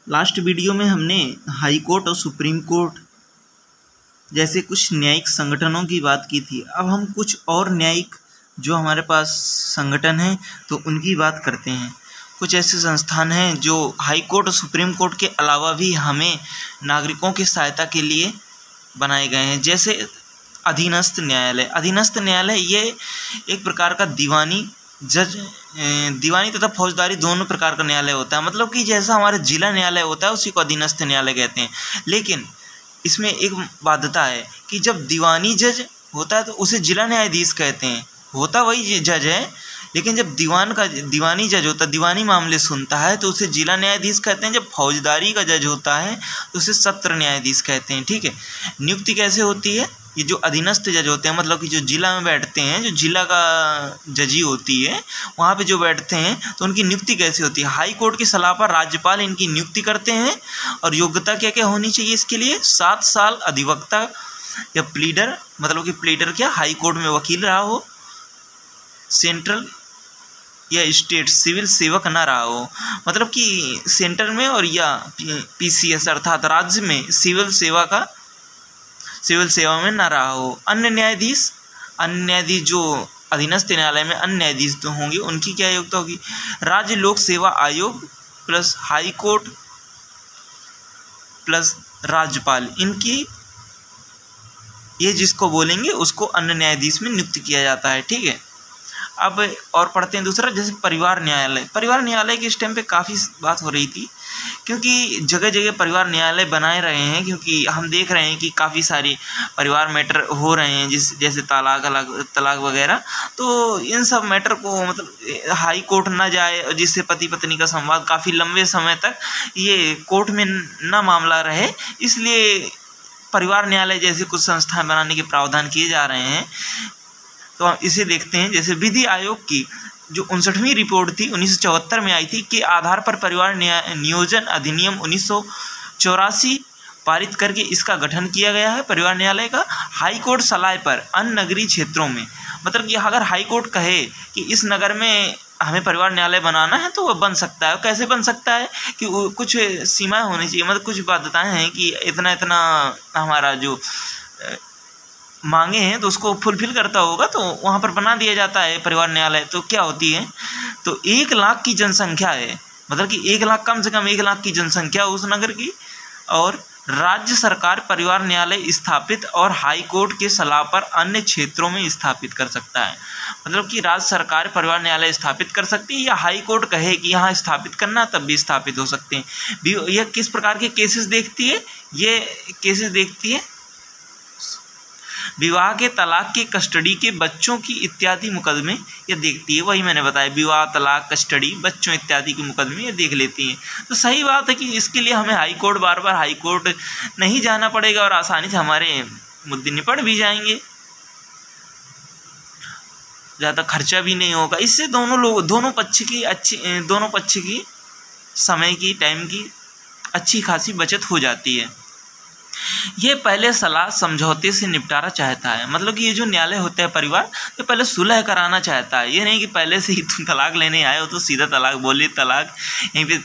Last video में हमने high court और सुप्रीम कोर्ट जैसे कुछ न्यायिक संगठनों की बात की थी। अब हम कुछ और न्यायिक जो हमारे पास संगठन हैं तो उनकी बात करते हैं। कुछ ऐसे संस्थान हैं जो हाई कोर्ट और सुप्रीम कोर्ट के अलावा भी हमें नागरिकों की सहायता के लिए बनाए गए हैं। जैसे अधीनस्थ न्यायालय। अधीनस्थ न्यायालय ये एक प्रकार का दीवानी तथा फौजदारी दोनों प्रकार का न्यायालय होता है। मतलब कि जैसा हमारे जिला न्यायालय होता है उसी को अधीनस्थ न्यायालय कहते हैं। लेकिन इसमें एक बाध्यता है कि जब दीवानी जज होता है तो उसे जिला न्यायाधीश कहते हैं। होता वही जज है, लेकिन जब दीवानी जज होता है, दीवानी मामले सुनता है तो उसे जिला न्यायाधीश कहते हैं। जब फौजदारी का जज होता है तो उसे सत्र न्यायाधीश कहते हैं। ठीक है। नियुक्ति कैसे होती है? ये जो अधीनस्थ जज होते हैं, मतलब कि जो जिला में बैठते हैं, जो जिला का जजी होती है वहाँ पे जो बैठते हैं, तो उनकी नियुक्ति कैसे होती है? हाई कोर्ट की सलाह पर राज्यपाल इनकी नियुक्ति करते हैं। और योग्यता क्या क्या होनी चाहिए इसके लिए? 7 साल अधिवक्ता या प्लीडर, मतलब कि प्लीडर क्या, हाई कोर्ट में वकील रहा हो, सेंट्रल या स्टेट सिविल सेवक ना रहा हो, मतलब कि सेंटर में और या पीसीएस अर्थात राज्य में सिविल सेवा में ना रहा हो। अन्य न्यायाधीश जो अधीनस्थ न्यायालय में अन्य न्यायाधीश तो होंगे, उनकी क्या योग्यता होगी? राज्य लोक सेवा आयोग प्लस हाई कोर्ट प्लस राज्यपाल, इनकी ये जिसको बोलेंगे उसको अन्य न्यायाधीश में नियुक्त किया जाता है। ठीक है। अब और पढ़ते हैं दूसरा, जैसे परिवार न्यायालय। परिवार न्यायालय के इस टाइम पे काफ़ी बात हो रही थी, क्योंकि जगह जगह परिवार न्यायालय बनाए रहे हैं, क्योंकि हम देख रहे हैं कि काफ़ी सारी परिवार मैटर हो रहे हैं, जैसे तलाक वगैरह। तो इन सब मैटर को मतलब हाई कोर्ट ना जाए, जिससे पति पत्नी का संवाद काफ़ी लंबे समय तक ये कोर्ट में ना मामला रहे, इसलिए परिवार न्यायालय जैसे कुछ संस्थान बनाने के प्रावधान किए जा रहे हैं। तो हम इसे देखते हैं। जैसे विधि आयोग की जो 59वीं रिपोर्ट थी 1974 में आई थी, के आधार पर परिवार नियोजन अधिनियम 1984 पारित करके इसका गठन किया गया है परिवार न्यायालय का। हाई कोर्ट सलाह पर अन्य नगरीय क्षेत्रों में, मतलब कि अगर हाई कोर्ट कहे कि इस नगर में हमें परिवार न्यायालय बनाना है तो वह बन सकता है। कैसे बन सकता है? कि कुछ सीमाएं होनी चाहिए, मतलब कुछ बाध्यताएं हैं कि इतना इतना हमारा जो मांगे हैं तो उसको फुलफिल करता होगा, तो वहाँ पर बना दिया जाता है परिवार न्यायालय। तो क्या होती है, तो 1 लाख की जनसंख्या है, मतलब कि 1 लाख, कम से कम 1 लाख की जनसंख्या उस नगर की, और राज्य सरकार परिवार न्यायालय स्थापित और हाई कोर्ट के सलाह पर अन्य क्षेत्रों में स्थापित कर सकता है। मतलब कि राज्य सरकार परिवार न्यायालय स्थापित कर सकती है, या हाई कोर्ट कहे कि यहाँ स्थापित करना तब भी स्थापित हो सकते हैं। यह किस प्रकार के केसेस देखती है? ये केसेस देखती है विवाह के, तलाक के, कस्टडी के, बच्चों की इत्यादि मुकदमे ये देखती है। वही मैंने बताया, विवाह, तलाक, कस्टडी, बच्चों इत्यादि के मुकदमे ये देख लेती हैं। तो सही बात है कि इसके लिए हमें हाई कोर्ट बार बार हाई कोर्ट नहीं जाना पड़ेगा और आसानी से हमारे मुद्दे निपट भी जाएंगे, ज़्यादा खर्चा भी नहीं होगा। इससे दोनों पक्ष की समय की, टाइम की अच्छी खासी बचत हो जाती है। ये पहले सलाह समझौते से निपटारा चाहता है, मतलब कि ये जो न्यायालय होता है परिवार, ये पहले सुलह कराना चाहता है। ये नहीं कि पहले से ही तुम तलाक लेने आए हो तो सीधा तलाक बोलिए, तलाक यहीं पे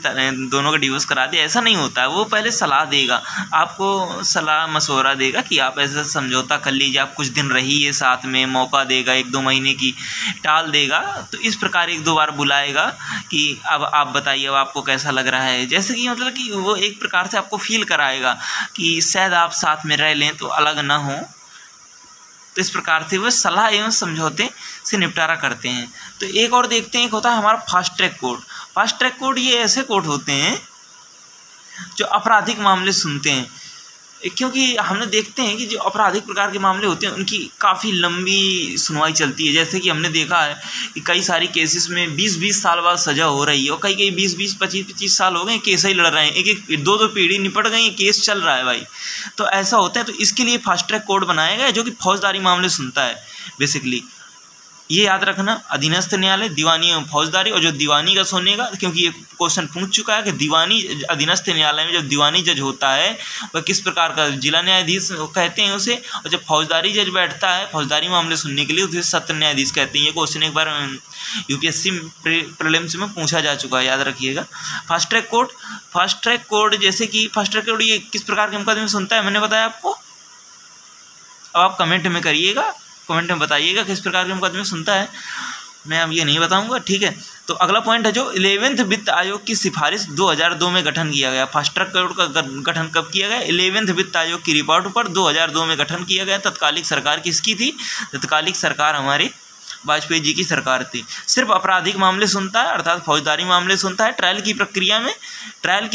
दोनों का डिवोर्स करा दिया, ऐसा नहीं होता है। वो पहले सलाह देगा, आपको सलाह मशवरा देगा कि आप ऐसा समझौता कर लीजिए, आप कुछ दिन रहिए साथ में, मौका देगा, 1-2 महीने की टाल देगा। तो इस प्रकार 1-2 बार बुलाएगा कि अब आप बताइए अब आपको कैसा लग रहा है, जैसे कि मतलब कि वो एक प्रकार से आपको फील कराएगा कि शायद आप साथ में रह लें तो अलग ना हो। तो इस प्रकार से वह सलाह एवं समझौते से निपटारा करते हैं। तो एक और देखते हैं, एक होता है हमारा fast track court. Fast track court ये ऐसे कोर्ट होते हैं जो आपराधिक मामले सुनते हैं, क्योंकि हमने देखते हैं कि जो आपराधिक प्रकार के मामले होते हैं उनकी काफ़ी लंबी सुनवाई चलती है। जैसे कि हमने देखा है कि कई सारी केसेस में 20-20 साल बाद सज़ा हो रही है, और कई 20-20, 25-25 साल हो गए केस ही लड़ रहे हैं, 1-2 पीढ़ी निपट गई, केस चल रहा है भाई। तो ऐसा होता है। तो इसके लिए फास्ट ट्रैक कोर्ट बनाया गया है जो कि फौजदारी मामले सुनता है बेसिकली। ये याद रखना, अधीनस्थ न्यायालय, दीवानी एवं फौजदारी, और जो दीवानी का सुनेगा, क्योंकि ये क्वेश्चन पूछ चुका है कि दीवानी अधीनस्थ न्यायालय में जो दीवानी जज होता है वह किस प्रकार का, जिला न्यायाधीश कहते हैं उसे, और जब फौजदारी जज बैठता है फौजदारी मामले सुनने के लिए उसे सत्र न्यायाधीश कहते हैं। ये क्वेश्चन एक बार यूपीएससी प्रीलिम्स में पूछा जा चुका है, याद रखिएगा। Fast track court, fast track court जैसे कि फास्ट ट्रैक कोर्ट ये किस प्रकार के मुकदमे सुनता है, मैंने बताया आपको। अब आप कमेंट में करिएगा, कमेंट में बताइएगा किस प्रकार के मुकदमे सुनता है, मैं अब ये नहीं बताऊंगा, ठीक है। तो अगला पॉइंट है जो 11वें वित्त आयोग की सिफारिश 2002 में गठन किया गया। फास्ट ट्रैक कोर्ट का गठन कब किया गया? 11वें वित्त आयोग की रिपोर्ट पर 2002 में गठन किया गया। तत्कालिक सरकार किसकी थी? तत्कालिक सरकार हमारी वाजपेयी जी की सरकार थी। सिर्फ आपराधिक मामले सुनता है, अर्थात फौजदारी मामले सुनता है। ट्रायल की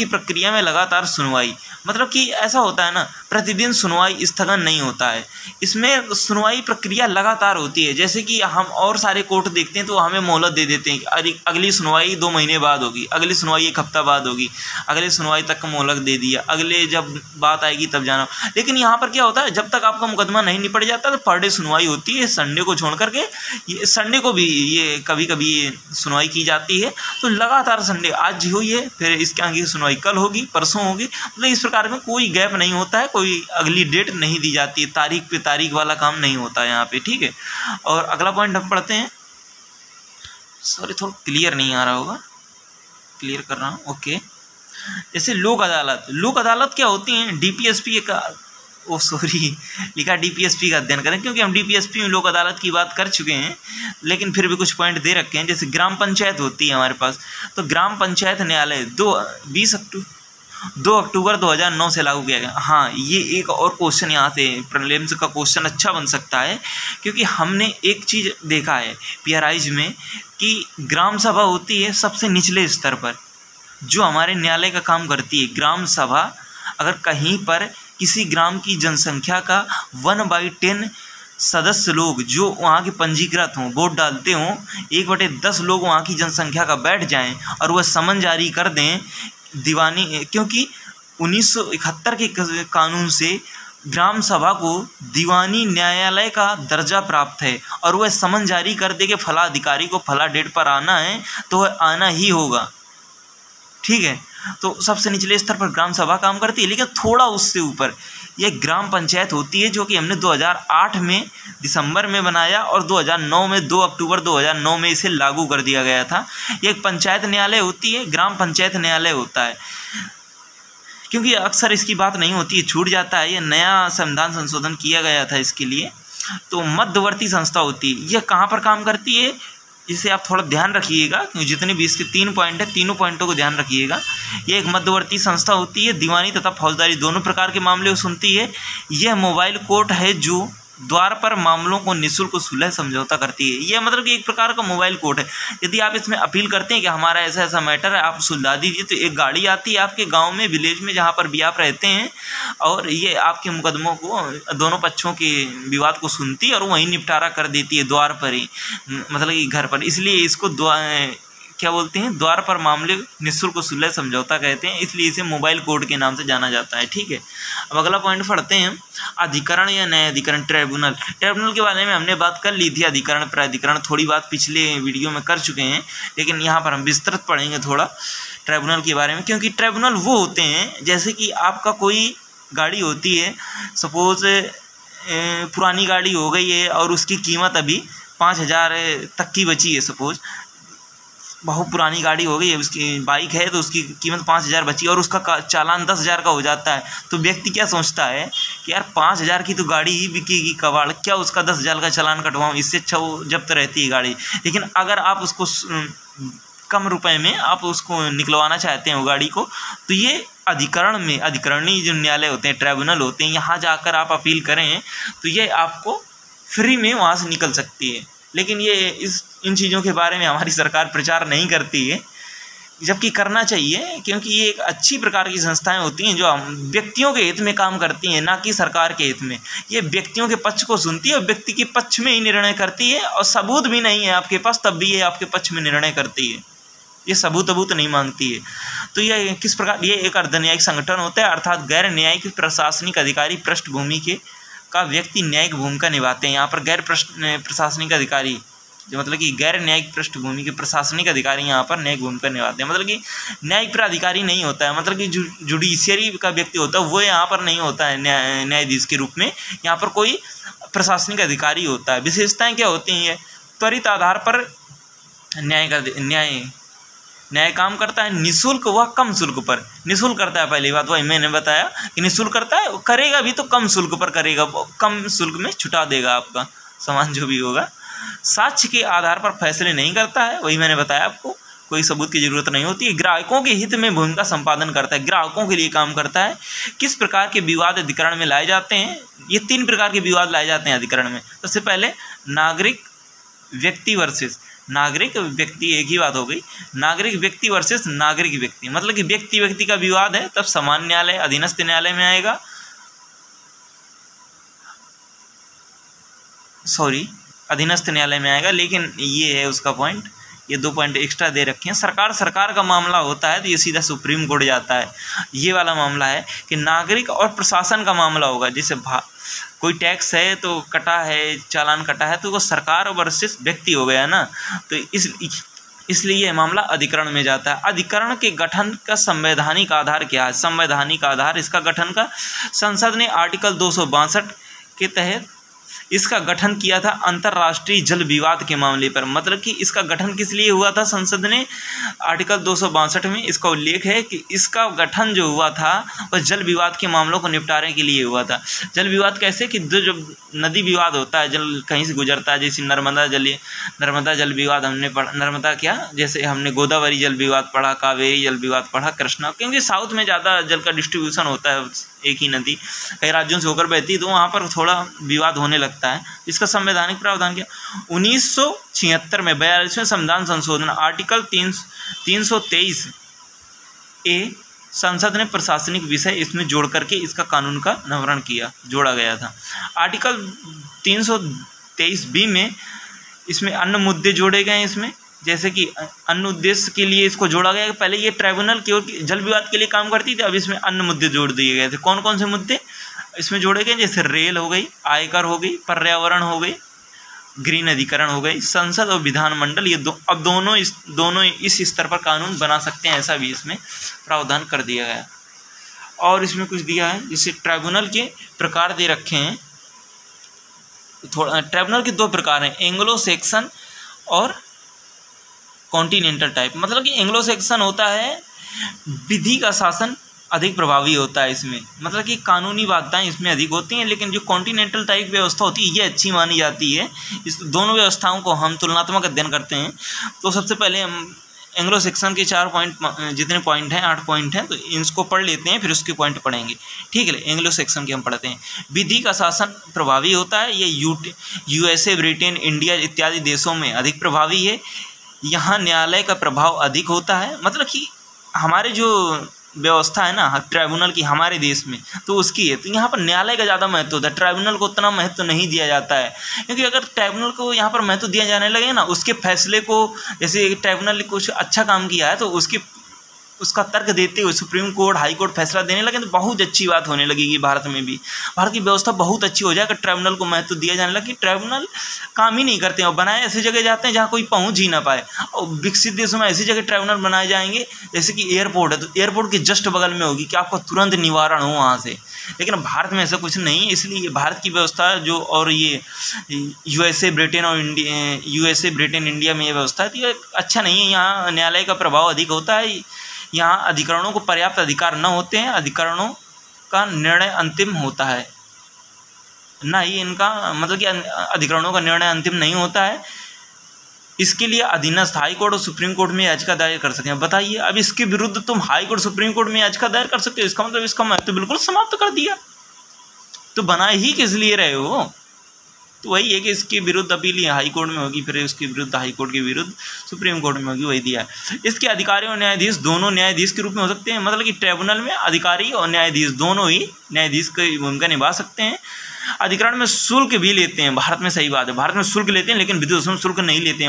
प्रक्रिया में लगातार सुनवाई, मतलब कि ऐसा होता है ना, प्रतिदिन सुनवाई स्थगन नहीं होता है, इसमें सुनवाई प्रक्रिया लगातार होती है। जैसे कि हम और सारे कोर्ट देखते हैं तो हमें मोहलत दे देते हैं कि अगली सुनवाई 2 महीने बाद होगी, अगली सुनवाई 1 हफ्ता बाद होगी, अगली सुनवाई तक मोहलत दे दिया, अगले जब बात आएगी तब जाना। लेकिन यहाँ पर क्या होता है, जब तक आपका मुकदमा नहीं निपट जाता तो पर डे सुनवाई होती है। संडे को छोड़ करके, ये संडे को भी ये कभी कभी सुनवाई की जाती है। तो लगातार संडे आज हुई है, फिर इसके आगे सुनवाई कल होगी, परसों होगी, मतलब इस प्रकार में कोई गैप नहीं होता है, कोई अगली डेट नहीं दी जाती है, तारीख पे तारीख वाला काम नहीं होता है यहाँ पे, ठीक है। और अगला पॉइंट हम पढ़ते हैं। सॉरी, थोड़ा क्लियर नहीं आ रहा होगा, क्लियर कर रहा हूँ, ओके। जैसे लोक अदालत क्या होती हैं? डीपीएसपी का लिखा डीपीएसपी का अध्ययन करें, क्योंकि हम डीपीएसपी में लोक अदालत की बात कर चुके हैं, लेकिन फिर भी कुछ पॉइंट दे रखे हैं। जैसे ग्राम पंचायत होती है हमारे पास, तो ग्राम पंचायत न्यायालय 2 अक्टूबर 2009 से लागू किया गया। हाँ, ये एक और क्वेश्चन यहाँ से प्रीलिम्स का क्वेश्चन अच्छा बन सकता है, क्योंकि हमने एक चीज़ देखा है पीआरआईज में कि ग्राम सभा होती है सबसे निचले स्तर पर, जो हमारे न्यायालय का काम करती है। ग्राम सभा, अगर कहीं पर किसी ग्राम की जनसंख्या का 1/10 सदस्य लोग जो वहाँ के पंजीकृत हों, वोट डालते हों, 1/10 लोग वहाँ की जनसंख्या का बैठ जाएं और वह समन जारी कर दें दीवानी, क्योंकि 1971 के कानून से ग्राम सभा को दीवानी न्यायालय का दर्जा प्राप्त है, और वह समन जारी कर दे कि फला अधिकारी को फला डेट पर आना है तो वह आना ही होगा, ठीक है। तो सबसे निचले स्तर पर ग्राम सभा काम करती है। लेकिन थोड़ा उससे ऊपर यह ग्राम पंचायत होती है, जो कि हमने 2008 में दिसंबर में बनाया और 2009 में 2 अक्टूबर 2009 में इसे लागू कर दिया गया था। ये एक पंचायत न्यायालय होती है, ग्राम पंचायत न्यायालय होता है, क्योंकि अक्सर इसकी बात नहीं होती है, छूट जाता है। ये नया संविधान संशोधन किया गया था इसके लिए। तो मध्यवर्ती संस्था होती है, यह कहाँ पर काम करती है, इसे आप थोड़ा ध्यान रखिएगा, क्योंकि जितने भी इसके 3 पॉइंट है, तीनों पॉइंटों को ध्यान रखिएगा। ये एक मध्यवर्ती संस्था होती है, दीवानी तथा फौजदारी दोनों प्रकार के मामले सुनती है। यह मोबाइल कोर्ट है जो द्वार पर मामलों को निःशुल्क सुलह समझौता करती है। यह मतलब कि एक प्रकार का मोबाइल कोर्ट है। यदि आप इसमें अपील करते हैं कि हमारा ऐसा ऐसा मैटर है, आप सुलझा दीजिए, तो एक गाड़ी आती है आपके गांव में, विलेज में, जहां पर भी आप रहते हैं, और ये आपके मुकदमों को, दोनों पक्षों के विवाद को सुनती है और वहीं निपटारा कर देती है द्वार पर ही, मतलब कि घर पर। इसलिए इसको क्या बोलते हैं, द्वार पर मामले निःशुल्क सुलह समझौता कहते हैं, इसलिए इसे मोबाइल कोर्ट के नाम से जाना जाता है, ठीक है। अब अगला पॉइंट पढ़ते हैं, अधिकरण या न्यायाधिकरण, ट्राइब्यूनल के बारे में हमने बात कर ली थी। अधिकरण प्राधिकरण थोड़ी बात पिछले वीडियो में कर चुके हैं, लेकिन यहाँ पर हम विस्तृत पढ़ेंगे थोड़ा ट्राइब्यूनल के बारे में, क्योंकि ट्राइब्यूनल वो होते हैं, जैसे कि आपका कोई गाड़ी होती है, सपोज पुरानी गाड़ी हो गई है और उसकी कीमत अभी 5,000 तक की बची है, सपोज बहुत पुरानी गाड़ी हो गई है, उसकी बाइक है तो उसकी कीमत 5,000 बची और उसका चालान 10,000 का हो जाता है। तो व्यक्ति क्या सोचता है कि यार 5,000 की तो गाड़ी ही बिकेगी कबाड़, क्या उसका 10,000 का चालान कटवाऊँ, इससे अच्छा वो जब्त रहती है गाड़ी। लेकिन अगर आप उसको कम रुपए में आप उसको निकलवाना चाहते हैं वो गाड़ी को, तो ये अधिकरण में, अधिकरणीय जो न्यायालय होते हैं, ट्राइब्यूनल होते हैं, यहाँ जाकर आप अपील करें तो ये आपको फ्री में वहाँ से निकल सकती है। लेकिन ये इन चीज़ों के बारे में हमारी सरकार प्रचार नहीं करती है, जबकि करना चाहिए, क्योंकि ये एक अच्छी प्रकार की संस्थाएं होती हैं जो व्यक्तियों के हित में काम करती हैं, ना कि सरकार के हित में। ये व्यक्तियों के पक्ष को सुनती है और व्यक्ति के पक्ष में ही निर्णय करती है, और सबूत भी नहीं है आपके पास तब भी ये आपके पक्ष में निर्णय करती है, ये सबूत नहीं मांगती है। तो ये किस प्रकार, ये एक अर्धन्यायिक संगठन होता है, अर्थात गैर न्यायिक प्रशासनिक अधिकारी पृष्ठभूमि के का व्यक्ति न्यायिक भूमिका निभाते हैं। यहाँ पर गैर प्रशासनिक अधिकारी जो मतलब कि गैर न्यायिक पृष्ठभूमि के प्रशासनिक अधिकारी यहाँ पर न्यायिक भूमिका निभाते हैं। मतलब कि न्यायिक प्राधिकारी नहीं होता है, मतलब कि जुडिशियरी का व्यक्ति होता है वो यहाँ पर नहीं होता है न्यायाधीश के रूप में, यहाँ पर कोई प्रशासनिक अधिकारी होता है। विशेषताएं क्या होती हैं? त्वरित आधार पर न्याय काम करता है, निःशुल्क व कम शुल्क पर। निःशुल्क करता है, पहली बात वही मैंने बताया कि निःशुल्क करता है, करेगा भी तो कम शुल्क पर करेगा, कम शुल्क में छुटा देगा आपका सामान जो भी होगा। साक्ष्य के आधार पर फैसले नहीं करता है, वही मैंने बताया आपको, कोई सबूत की जरूरत नहीं होती है। ग्राहकों के हित में भूमिका संपादन करता है, ग्राहकों के लिए काम करता है। किस प्रकार के विवाद अधिकरण में लाए जाते हैं? ये 3 प्रकार के विवाद लाए जाते हैं अधिकरण में। सबसे पहले नागरिक व्यक्ति वर्सेस नागरिक व्यक्ति, एक ही बात हो गई, नागरिक व्यक्ति वर्सेस नागरिक व्यक्ति, मतलब कि व्यक्ति व्यक्ति का विवाद है तब सामान्य न्यायालय अधीनस्थ न्यायालय में आएगा, अधीनस्थ न्यायालय में आएगा। लेकिन ये है उसका पॉइंट, ये 2 पॉइंट एक्स्ट्रा दे रखे हैं। सरकार का मामला होता है तो ये सीधा सुप्रीम कोर्ट जाता है। ये वाला मामला है कि नागरिक और प्रशासन का मामला होगा, जैसे कोई टैक्स है तो कटा है, चालान कटा है, तो वो सरकार वर्सेस व्यक्ति हो गया ना, तो इसलिए ये मामला अधिकरण में जाता है। अधिकरण के गठन का संवैधानिक आधार क्या है? संवैधानिक आधार इसका गठन का, संसद ने आर्टिकल 262 के तहत इसका गठन किया था अंतर्राष्ट्रीय जल विवाद के मामले पर। मतलब कि इसका गठन किस लिए हुआ था? संसद ने आर्टिकल 262 में इसका उल्लेख है कि इसका गठन जो हुआ था वह जल विवाद के मामलों को निपटाने के लिए हुआ था। जल विवाद कैसे कि जो नदी विवाद होता है, जल कहीं से गुजरता है, जैसे नर्मदा जल विवाद हमने पढ़ा, नर्मदा क्या, जैसे हमने गोदावरी जल विवाद पढ़ा, कावेरी जल विवाद पढ़ा, कृष्णा, क्योंकि साउथ में ज़्यादा जल का डिस्ट्रीब्यूशन होता है, एक ही नदी कई राज्यों से होकर बहती, तो वहाँ पर थोड़ा विवाद होने लगता है। इसका संवैधानिक प्रावधान क्या? 1976 में 42वें संविधान संशोधन आर्टिकल 323 ए संसद ने प्रशासनिक विषय इसमें जोड़ करके इसका कानून का नवीनीकरण किया, जोड़ा गया था। आर्टिकल 323 बी में इसमें अन्य मुद्दे जोड़े गए हैं, इसमें जैसे कि अन्य उद्देश्य के लिए इसको जोड़ा गया। पहले ये ट्राइब्यूनल की ओर जल विवाद के लिए काम करती थी, अब इसमें अन्य मुद्दे जोड़ दिए गए थे। कौन कौन से मुद्दे इसमें जोड़े गए? जैसे रेल हो गई, आयकर हो गई, पर्यावरण हो गई, ग्रीन अधिकरण हो गई, संसद और विधानमंडल, ये अब दोनों इस स्तर पर कानून बना सकते हैं, ऐसा भी इसमें प्रावधान कर दिया गया। और इसमें कुछ दिया है, जैसे ट्राइब्यूनल के प्रकार दे रखे हैं। थोड़ा ट्राइब्यूनल के 2 प्रकार हैं, एंग्लो सेक्शन और कॉन्टिनेंटल टाइप। मतलब कि एंग्लो सेक्शन होता है विधि का शासन अधिक प्रभावी होता है इसमें, मतलब कि कानूनी बाधाएं इसमें अधिक होती हैं। लेकिन जो कॉन्टिनेंटल टाइप व्यवस्था होती है ये अच्छी मानी जाती है। इस दोनों व्यवस्थाओं को हम तुलनात्मक अध्ययन करते हैं। तो सबसे पहले हम एंग्लो सेक्शन के 4 पॉइंट, जितने पॉइंट हैं 8 पॉइंट हैं, तो इसको पढ़ लेते हैं, फिर उसके पॉइंट पढ़ेंगे, ठीक है। एंग्लो सेक्शन के हम पढ़ते हैं। विधि का शासन प्रभावी होता है, ये USA, ब्रिटेन, इंडिया इत्यादि देशों में अधिक प्रभावी है। यहाँ न्यायालय का प्रभाव अधिक होता है, मतलब कि हमारे जो व्यवस्था है ना ट्राइब्यूनल की हमारे देश में, तो उसकी है, तो यहाँ पर न्यायालय का ज़्यादा महत्व होता है, ट्राइब्यूनल को उतना महत्व नहीं दिया जाता है। क्योंकि अगर ट्राइब्यूनल को यहाँ पर महत्व दिया जाने लगे ना, उसके फैसले को, जैसे ट्राइब्यूनल ने कुछ अच्छा काम किया है तो उसका तर्क देते हुए सुप्रीम कोर्ट, हाई कोर्ट फैसला देने लगे तो बहुत अच्छी बात होने लगेगी। भारत में भी भारत की व्यवस्था बहुत अच्छी हो जाएगा, ट्राइब्यूनल को महत्व दिया जाने लगे। ट्राइब्यूनल काम ही नहीं करते हैं और बनाए ऐसी जगह जाते हैं जहाँ कोई पहुँच ही ना पाए। और विकसित देशों में ऐसी जगह ट्राइब्यूनल बनाए जाएंगे, जैसे कि एयरपोर्ट है तो एयरपोर्ट के जस्ट बगल में होगी कि आपका तुरंत निवारण हो वहाँ से। लेकिन भारत में ऐसा कुछ नहीं है, इसलिए भारत की व्यवस्था जो, और ये USA, ब्रिटेन और USA, ब्रिटेन, इंडिया में ये व्यवस्था है तो ये अच्छा नहीं है। यहाँ न्यायालय का प्रभाव अधिक होता है, यहाँ अधिकरणों को पर्याप्त अधिकार न होते हैं, अधिकरणों का निर्णय अंतिम होता है ना ही इनका, मतलब कि अधिकरणों का निर्णय अंतिम नहीं होता है। इसके लिए अधीनस्थ हाई कोर्ट और सुप्रीम कोर्ट में याचिका दायर कर सकते हैं। बताइए, अब इसके विरुद्ध तुम हाई कोर्ट, सुप्रीम कोर्ट में याचिका दायर कर सकते हो, इसका मतलब इसका महत्व बिल्कुल समाप्त कर दिया। तो बनाए ही किस लिए रहे हो? तो वही है कि इसके विरुद्ध अपील हाई कोर्ट में होगी, फिर उसके विरुद्ध हाई कोर्ट के विरुद्ध सुप्रीम कोर्ट में होगी, वही दिया है। इसके अधिकारी और न्यायाधीश दोनों न्यायाधीश के रूप में हो सकते हैं, मतलब कि ट्राइब्यूनल में अधिकारी और न्यायाधीश दोनों ही न्यायाधीश की भूमिका निभा सकते हैं। अधिकरण में शुल्क भी लेते हैं, भारत में सही बात है, भारत में शुल्क लेते हैं, लेकिन विदेशों में शुल्क नहीं लेते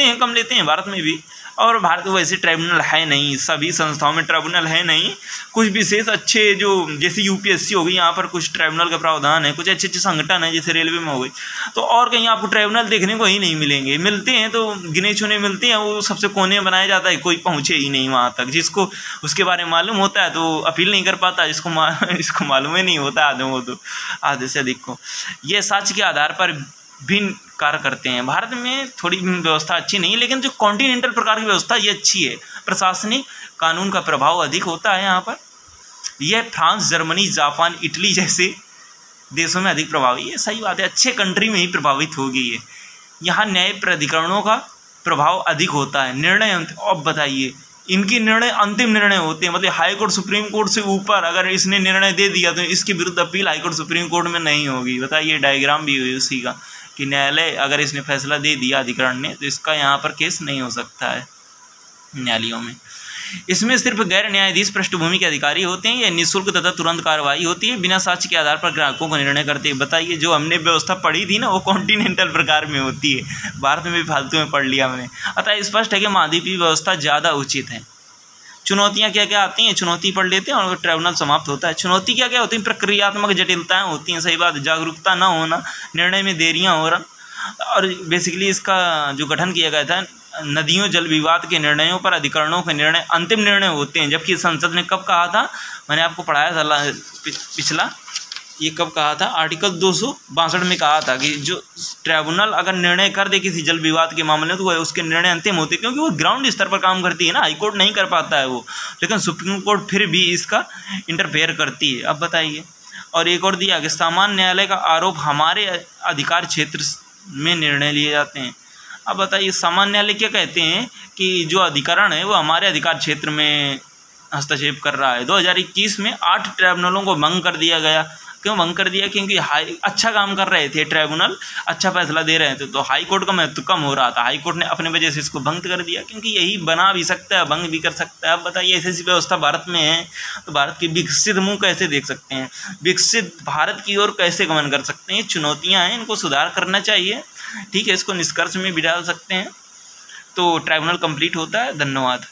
हैं, कम लेते हैं भारत में भी। और भारत में वैसे ट्राइब्यूनल है नहीं, सभी संस्थाओं में ट्राइब्यूनल है नहीं। कुछ विशेष अच्छे जो जैसे यूपीएससी हो गई, यहाँ पर कुछ ट्राइब्यूनल का प्रावधान है, कुछ अच्छे अच्छे संगठन है जैसे रेलवे में हो गई, तो और कहीं आपको ट्राइब्यूनल देखने को ही नहीं मिलेंगे। मिलते हैं तो गिने चुने मिलते हैं, वो सबसे कोने बनाया जाता है, कोई पहुँचे ही नहीं वहाँ तक। जिसको उसके बारे में मालूम होता है तो अपील नहीं कर पाता, जिसको मालूम ही नहीं होता आधे वो तो आधे से अधिक को ये साक्ष्य के आधार पर भिन्न कार्य करते हैं। भारत में थोड़ी व्यवस्था अच्छी नहीं है, लेकिन जो कॉन्टिनेंटल प्रकार की व्यवस्था ये अच्छी है। प्रशासनिक कानून का प्रभाव अधिक होता है यहाँ पर। यह फ्रांस, जर्मनी, जापान, इटली जैसे देशों में अधिक प्रभावी है। सही बात है, अच्छे कंट्री में ही प्रभावित हो गई है। यहाँ न्याय प्राधिकरणों का प्रभाव अधिक होता है। निर्णय अब बताइए, इनके निर्णय अंतिम निर्णय होते हैं, मतलब हाई कोर्ट सुप्रीम कोर्ट से ऊपर अगर इसने निर्णय दे दिया तो इसके विरुद्ध appeal high court supreme court में नहीं होगी। बताइए, डायग्राम भी हुई उसी का कि न्यायालय अगर इसने फैसला दे दिया अधिकरण ने तो इसका यहाँ पर केस नहीं हो सकता है न्यायालयों में। इसमें सिर्फ गैर न्यायाधीश पृष्ठभूमि के अधिकारी होते हैं। यह निःशुल्क तथा तुरंत कार्रवाई होती है, बिना साक्ष्य के आधार पर ग्राहकों को निर्णय करते हैं। बताइए, जो हमने व्यवस्था पढ़ी थी ना वो कॉन्टिनेंटल प्रकार में होती है, भारत में भी फालतू में पढ़ लिया मैंने। अतः स्पष्ट है कि महाद्वीपीय व्यवस्था ज़्यादा उचित है। चुनौतियाँ क्या क्या आती हैं, चुनौती पढ़ लेते हैं और ट्राइब्यूनल समाप्त होता है। चुनौती क्या क्या होती हैं, प्रक्रियात्मक जटिलताएं होती हैं, सही बात, जागरूकता न होना, निर्णय में देरियां हो रहा। और बेसिकली इसका जो गठन किया गया था, नदियों जल विवाद के निर्णयों पर अधिकरणों के निर्णय अंतिम निर्णय होते हैं। जबकि संसद ने कब कहा था, मैंने आपको पढ़ाया था पिछला, ये कब कहा था, आर्टिकल 262 में कहा था कि जो ट्राइब्यूनल अगर निर्णय कर दे किसी जल विवाद के मामले में तो वह उसके निर्णय अंतिम होते हैं, क्योंकि वो ग्राउंड स्तर पर काम करती है ना, हाईकोर्ट नहीं कर पाता है वो, लेकिन सुप्रीम कोर्ट फिर भी इसका इंटरफेयर करती है। अब बताइए, और एक और दिया कि सामान्य न्यायालय का आरोप हमारे अधिकार क्षेत्र में निर्णय लिए जाते हैं। अब बताइए, सामान्य न्यायालय क्या कहते हैं कि जो अधिकरण है वो हमारे अधिकार क्षेत्र में हस्तक्षेप कर रहा है। 2021 में 8 ट्राइब्यूनलों को भंग कर दिया गया। क्यों भंग कर दिया, क्योंकि अच्छा काम कर रहे थे ट्राइब्यूनल, अच्छा फैसला दे रहे थे, तो हाई कोर्ट का महत्व कम हो रहा था। हाई कोर्ट ने अपने वजह से इसको भंग कर दिया, क्योंकि यही बना भी सकता है, भंग भी कर सकता है। अब बताइए, ऐसी व्यवस्था भारत में है तो भारत की विकसित मुँह कैसे देख सकते हैं, विकसित भारत की ओर कैसे गमन कर सकते हैं। चुनौतियाँ हैं, इनको सुधार करना चाहिए, ठीक है, इसको निष्कर्ष में भी डाल सकते हैं। तो ट्राइब्यूनल कंप्लीट होता है। धन्यवाद।